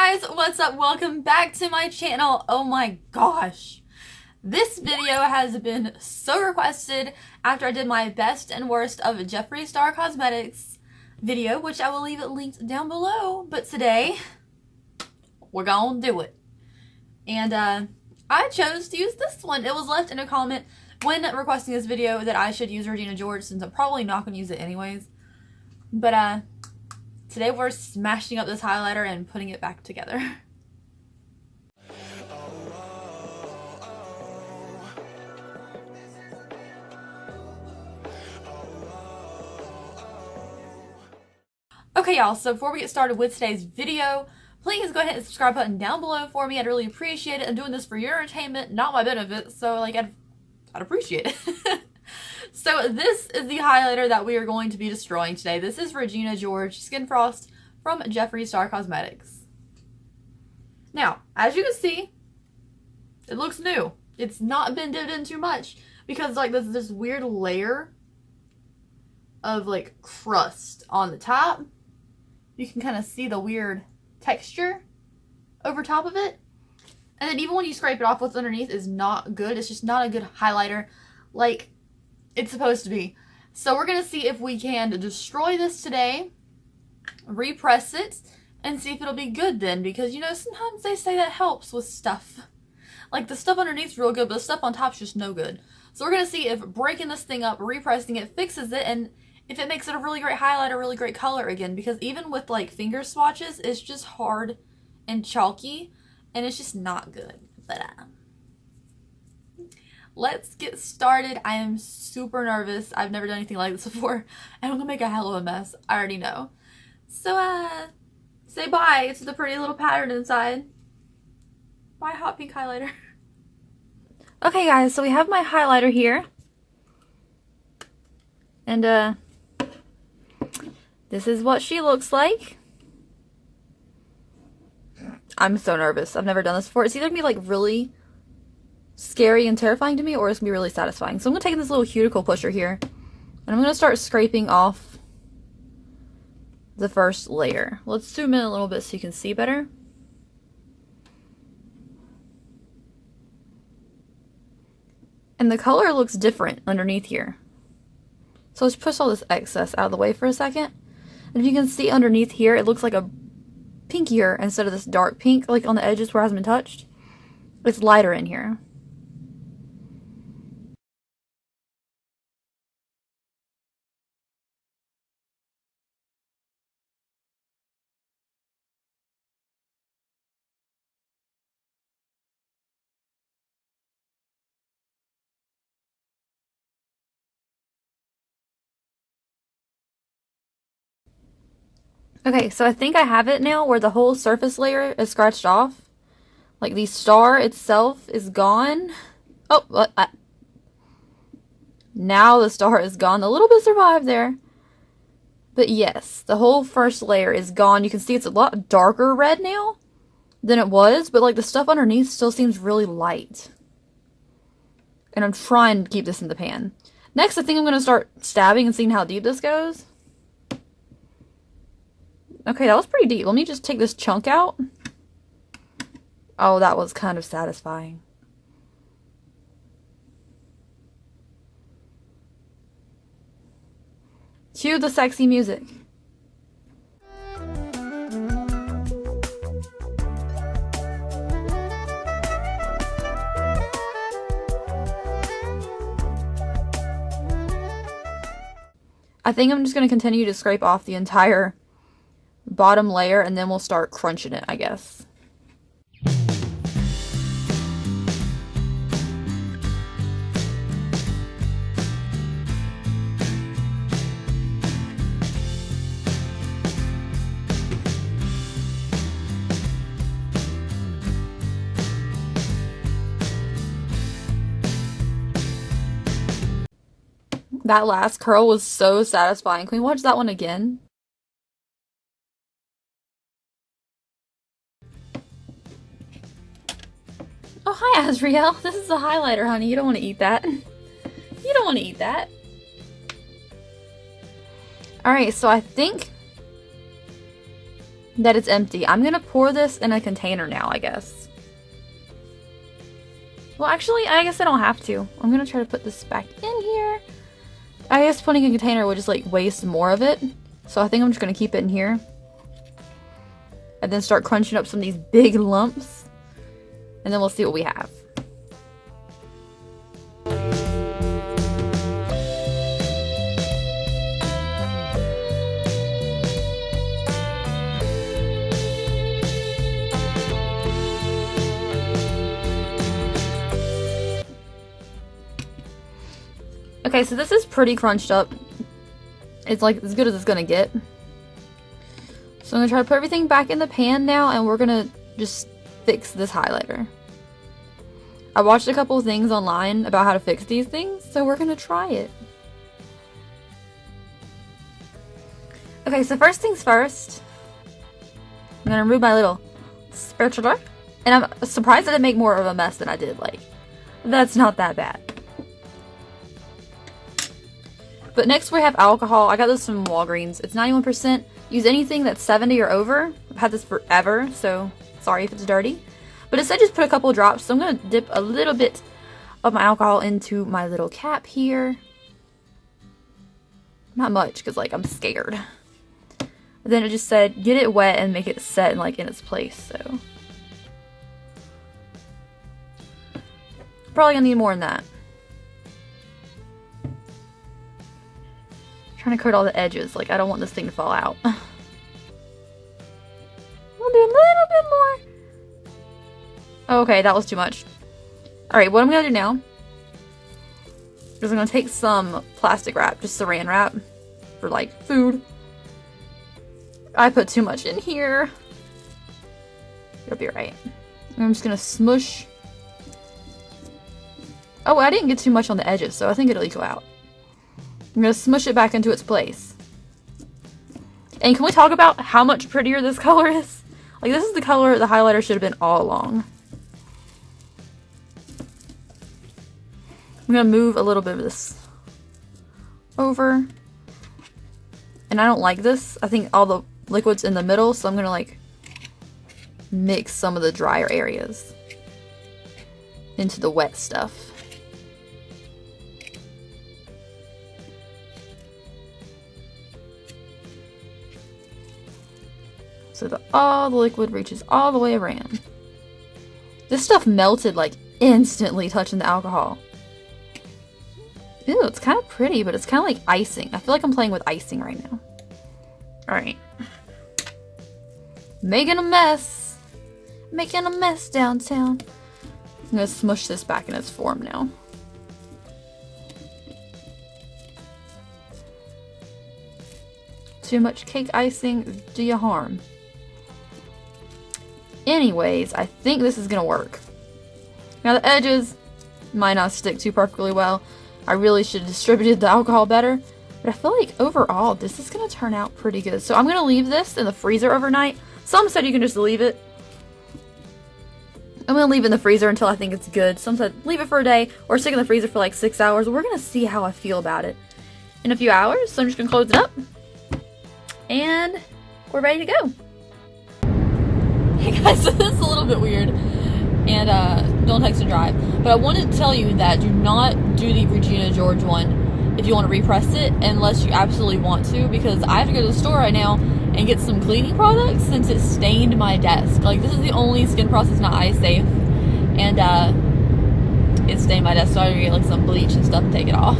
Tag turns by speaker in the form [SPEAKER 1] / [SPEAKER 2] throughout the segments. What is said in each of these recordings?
[SPEAKER 1] Guys, what's up? Welcome back to my channel. Oh my gosh. This video has been so requested after I did my best and worst of Jeffree Star Cosmetics video, which I will leave it linked down below. But today, we're gonna do it. And I chose to use this one. It was left in a comment when requesting this video that I should use Regina George, since I'm probably not gonna use it anyways. But today we're smashing up this highlighter and putting it back together. Okay y'all, so before we get started with today's video, please go ahead and hit the subscribe button down below for me. I'd really appreciate it. I'm doing this for your entertainment, not my benefit, so like I'd appreciate it. So this is the highlighter that we are going to be destroying today. This is Regina George Skin Frost from Jeffree Star Cosmetics. Now, as you can see, it looks new. It's not been dipped in too much because like there's this weird layer of like crust on the top. You can kind of see the weird texture over top of it. And then even when you scrape it off, what's underneath is not good. It's just not a good highlighter like it's supposed to be. So we're going to see if we can destroy this today, repress it, and see if it'll be good then. Because, you know, sometimes they say that helps with stuff. Like, the stuff underneath's real good, but the stuff on top's just no good. So we're going to see if breaking this thing up, repressing it, fixes it, and if it makes it a really great highlighter, really great color again. Because even with, like, finger swatches, it's just hard and chalky, and it's just not good. But, let's get started. I am super nervous. I've never done anything like this before, and I'm gonna make a hell of a mess. I already know. So, say bye to the pretty little pattern inside. Bye, hot pink highlighter. Okay, guys, so we have my highlighter here. And, this is what she looks like. I'm so nervous. I've never done this before. It's either gonna be, like, really scary and terrifying to me, or it's gonna be really satisfying. So I'm gonna take this little cuticle pusher here, and I'm gonna start scraping off the first layer. Let's zoom in a little bit so you can see better. And the color looks different underneath here. So let's push all this excess out of the way for a second. And if you can see underneath here, it looks like a pinkier instead of this dark pink, like on the edges where it hasn't been touched. It's lighter in here. Okay, so I think I have it now where the whole surface layer is scratched off. Like the star itself is gone. Oh, now the star is gone. A little bit survived there. But yes, the whole first layer is gone. You can see it's a lot darker red now than it was, but like the stuff underneath still seems really light. And I'm trying to keep this in the pan. Next, I think I'm going to start stabbing and seeing how deep this goes. Okay, that was pretty deep. Let me just take this chunk out. Oh, that was kind of satisfying. Cue the sexy music. I think I'm just going to continue to scrape off the entire bottom layer, and then we'll start crunching it, I guess. That last curl was so satisfying. Can we watch that one again? Oh, hi, Azriel. This is a highlighter, honey. You don't want to eat that. You don't want to eat that. Alright, so I think that it's empty. I'm gonna pour this in a container now, I guess. Well, actually, I guess I don't have to. I'm gonna try to put this back in here. I guess putting a container would just like waste more of it. So I think I'm just gonna keep it in here. And then start crunching up some of these big lumps. And then we'll see what we have. Okay, so this is pretty crunched up. It's like as good as it's gonna get. So I'm gonna try to put everything back in the pan now, and we're gonna just fix this highlighter. I watched a couple of things online about how to fix these things, so we're gonna try it. Okay, so first things first, I'm gonna remove my little spatula, and I'm surprised I didn't make more of a mess than I did. Like, that's not that bad. But next we have alcohol. I got this from Walgreens. It's 91%. Use anything that's 70 or over. I've had this forever, so sorry if it's dirty. But it said just put a couple drops, so I'm going to dip a little bit of my alcohol into my little cap here. Not much, because like I'm scared. And then it just said, get it wet and make it set and like in its place, so. Probably going to need more than that. Trying to coat all the edges, like I don't want this thing to fall out. We'll do a little bit more. Okay, that was too much. Alright, what I'm gonna do now is I'm gonna take some plastic wrap, just saran wrap, for like food. I put too much in here. It'll be alright. I'm just gonna smush. Oh, I didn't get too much on the edges, so I think it'll equal out. I'm going to smush it back into its place. And can we talk about how much prettier this color is? Like, this is the color the highlighter should have been all along. I'm going to move a little bit of this over. And I don't like this. I think all the liquid's in the middle, so I'm going to, like, mix some of the drier areas into the wet stuff. So that all the liquid reaches all the way around. This stuff melted like instantly touching the alcohol. Ew, it's kind of pretty, but it's kind of like icing. I feel like I'm playing with icing right now. Alright. Making a mess. Making a mess downtown. I'm gonna smush this back in its form now. Too much cake icing do you harm. Anyways, I think this is gonna work. Now the edges might not stick too perfectly well. I really should have distributed the alcohol better. But I feel like overall this is gonna turn out pretty good. So I'm gonna leave this in the freezer overnight. Some said you can just leave it. I'm gonna leave it in the freezer until I think it's good. Some said leave it for a day or stick it in the freezer for like 6 hours. We're gonna see how I feel about it in a few hours. So I'm just gonna close it up. And we're ready to go. Hey guys, so this is a little bit weird, and don't text and drive, but I wanted to tell you that do not do the Regina George one if you want to repress it, unless you absolutely want to, because I have to go to the store right now and get some cleaning products since it stained my desk. Like, this is the only skin process not eye safe, and it stained my desk, so I had to get like some bleach and stuff and take it off.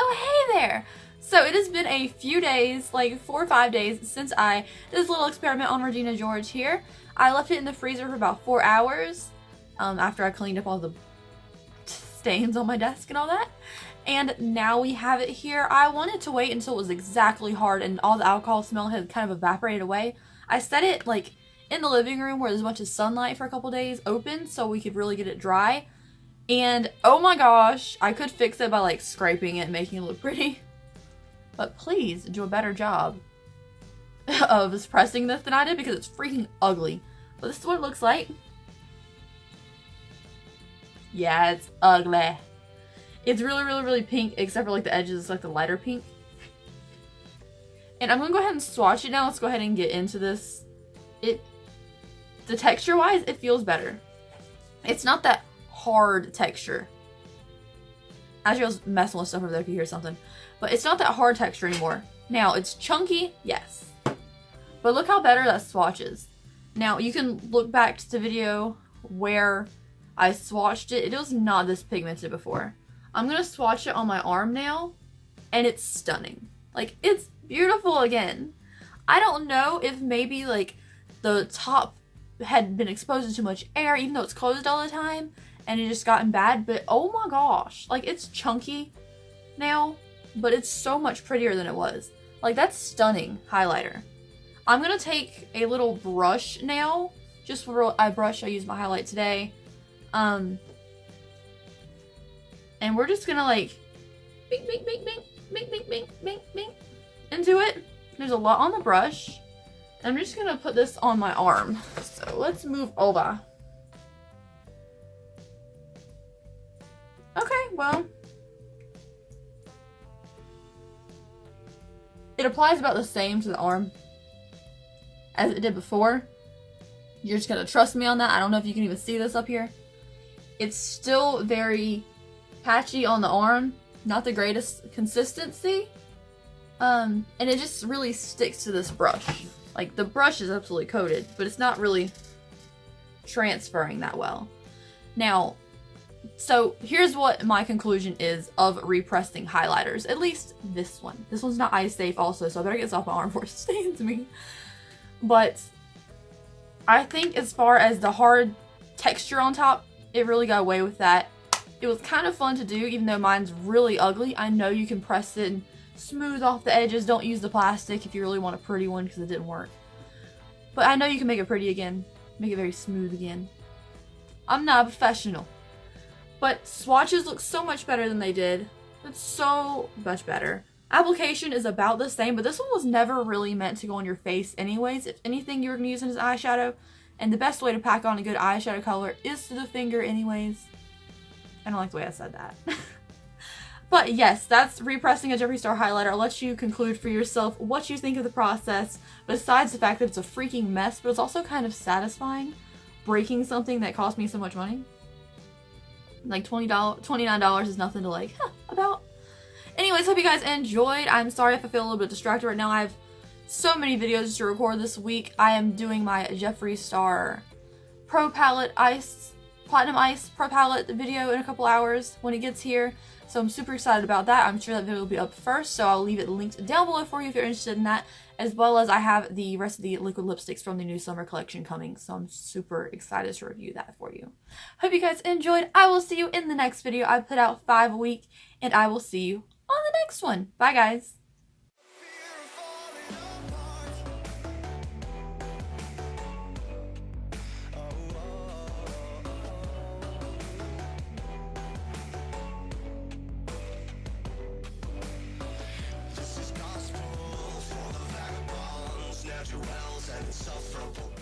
[SPEAKER 1] Oh, hey there! So it has been a few days, like 4 or 5 days, since I did this little experiment on Regina George here. I left it in the freezer for about 4 hours after I cleaned up all the stains on my desk and all that. And now we have it here. I wanted to wait until it was exactly hard and all the alcohol smell had kind of evaporated away. I set it like in the living room where there's a bunch of sunlight for a couple days open so we could really get it dry. And oh my gosh, I could fix it by like scraping it and making it look pretty. But please do a better job of pressing this than I did because it's freaking ugly. But this is what it looks like. Yeah, it's ugly. It's really, really, really pink, except for like the edges, it's like the lighter pink. And I'm going to go ahead and swatch it now. Let's go ahead and get into this. The texture-wise, it feels better. It's not that hard texture. Actually, I was messing with stuff over there if you hear something. But it's not that hard texture anymore. Now, it's chunky, yes. But look how better that swatches. Now, you can look back to the video where I swatched it. It was not this pigmented before. I'm going to swatch it on my arm now, and it's stunning. Like, it's beautiful again. I don't know if maybe, like, the top had been exposed to too much air, even though it's closed all the time, and it just gotten bad, but oh my gosh, like, it's chunky now, but it's so much prettier than it was. Like, that's stunning highlighter. I'm gonna take a little brush now, just for I used my highlight today, and we're just gonna like bing bing bing bing bing bing bing bing bing into it. There's a lot on the brush. I'm just gonna put this on my arm. So let's move over. Okay, well, it applies about the same to the arm as it did before. You're just gonna trust me on that. I don't know if you can even see this up here. It's still very patchy on the arm, not the greatest consistency. And it just really sticks to this brush. Like, the brush is absolutely coated, but it's not really transferring that well. Now, so here's what my conclusion is of repressing highlighters. At least this one. This one's not eye safe also, so I better get this off my arm before it stains me. But I think as far as the hard texture on top, it really got away with that. It was kind of fun to do, even though mine's really ugly. I know you can press it and smooth off the edges. Don't use the plastic if you really want a pretty one, because it didn't work. But I know you can make it pretty again. Make it very smooth again. I'm not a professional. But swatches look so much better than they did. It's so much better. Application is about the same, but this one was never really meant to go on your face anyways. If anything, you were going to use it as eyeshadow. And the best way to pack on a good eyeshadow color is to the finger anyways. I don't like the way I said that. But yes, that's repressing a Jeffree Star highlighter. I'll let you conclude for yourself what you think of the process, besides the fact that it's a freaking mess, but it's also kind of satisfying breaking something that cost me so much money. Like $29 is nothing to like, about. Anyways, hope you guys enjoyed. I'm sorry if I feel a little bit distracted right now. I have so many videos to record this week. I am doing my Jeffree Star Pro Palette Ice, Platinum Ice Pro Palette video in a couple hours when it gets here. So I'm super excited about that. I'm sure that video will be up first, so I'll leave it linked down below for you if you're interested in that. As well as I have the rest of the liquid lipsticks from the new summer collection coming, so I'm super excited to review that for you. Hope you guys enjoyed. I will see you in the next video. I put out 5 a week, and I will see you on the next one. Bye, guys.
[SPEAKER 2] Insufferable